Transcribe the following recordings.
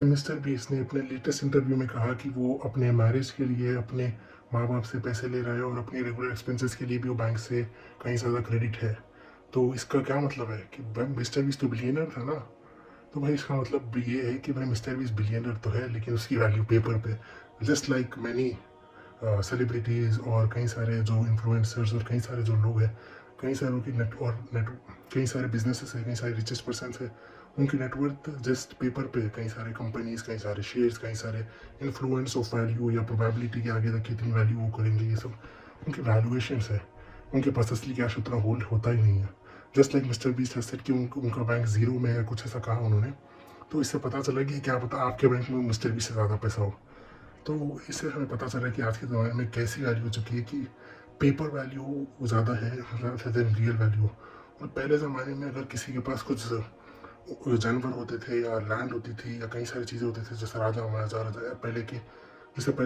Mister beast ने अपने latest interview में कहा कि वो अपने मैरिज के लिए अपने माँ-बाप से पैसे ले रहा है और अपनी रेगुलर एक्सपेंसेस के लिए भी वो बैंक से कहीं ज़्यादा क्रेडिट है। तो इसका क्या मतलब है कि भाई मिस्टर बीस्ट तो बिलियनर था ना? तो भाई इसका मतलब ये है कि भाई मिस्टर बीस्ट बिलियनर तो है लेकिन उसकी वैल्यू पेपर पे जस्ट लाइक मैनी सेलिब्रिटीज़ और कई सारे जो इन्फ्लुएंसर्स और कई सारे जो लोग हैं, कई सारों की नेट कई सारे बिजनेसेस हैं, कई सारे रिचेस्ट पर्सन्स हैं, उनकी नेटवर्थ जस्ट पेपर पे कई सारे कंपनीज, कई सारे शेयर्स, कई सारे इन्फ्लुएंस ऑफ वैल्यू या प्रोबेबिलिटी के आगे तक कितनी वैल्यू वो करेंगे, ये सब उनकी वैल्यूएशंस है। उनके पास असली कैश उतना होल्ड होता ही नहीं है। Just like mister beast has said कि उनका बैंक ज़ीरो में है, कुछ ऐसा कहा उन्होंने। तो इससे पता चला कि क्या पता आपके बैंक में मिस्टर बीस्ट से ज़्यादा पैसा हो। तो इससे हमें पता चला कि आज के ज़माने में कैसी वैल्यू हो चुकी है कि पेपर वैल्यू ज़्यादा है रादर देन रियल वैल्यू। और पहले ज़माने में अगर किसी के पास कुछ जानवर होते थे या लैंड होती थी या कई सारी चीज़ें होती थी, जैसे राजा महाराजा राजा या पहले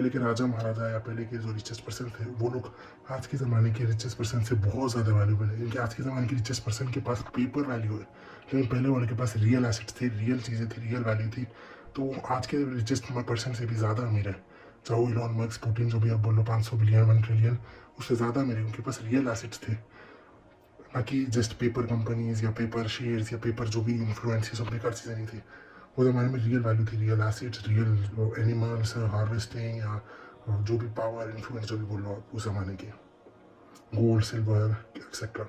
के राजा महाराजा या पहले के जो रिचेस्ट पर्सन थे, वो लोग आज के ज़माने के रिचेस्ट पर्सन से बहुत ज़्यादा वैल्यूबल है, क्योंकि आज के ज़माने के रिचेस्ट पर्सन के पास पेपर वैल्यू है, लेकिन पहले वाले के पास रियल एसेट्स थे, रियल चीज़ें थी, रियल वैल्यू थी। तो वो आज के रिचेस्ट पर्सन से भी ज़्यादा अमीर है। चाहे वो इलॉन मस्क, पुतिन, जो भी आप बोलो, 500 बिलियन, 1 ट्रिलियन, उससे ज़्यादा अमीर है, उनके पास रियल एसेट्स थे, ना कि जस्ट पेपर कंपनीज या पेपर शेयर्स या पेपर जो भी इन्फ्लुएंस, ये सब बेकार चीज़ें नहीं थी। वो ज़माने में रियल वैल्यू थी, real assets, real animals harvesting या जो भी पावर इन्फ्लुएंस जो भी बोलो आप उस ज़माने के, गोल्ड, सिल्वर, एक्सेट्रा।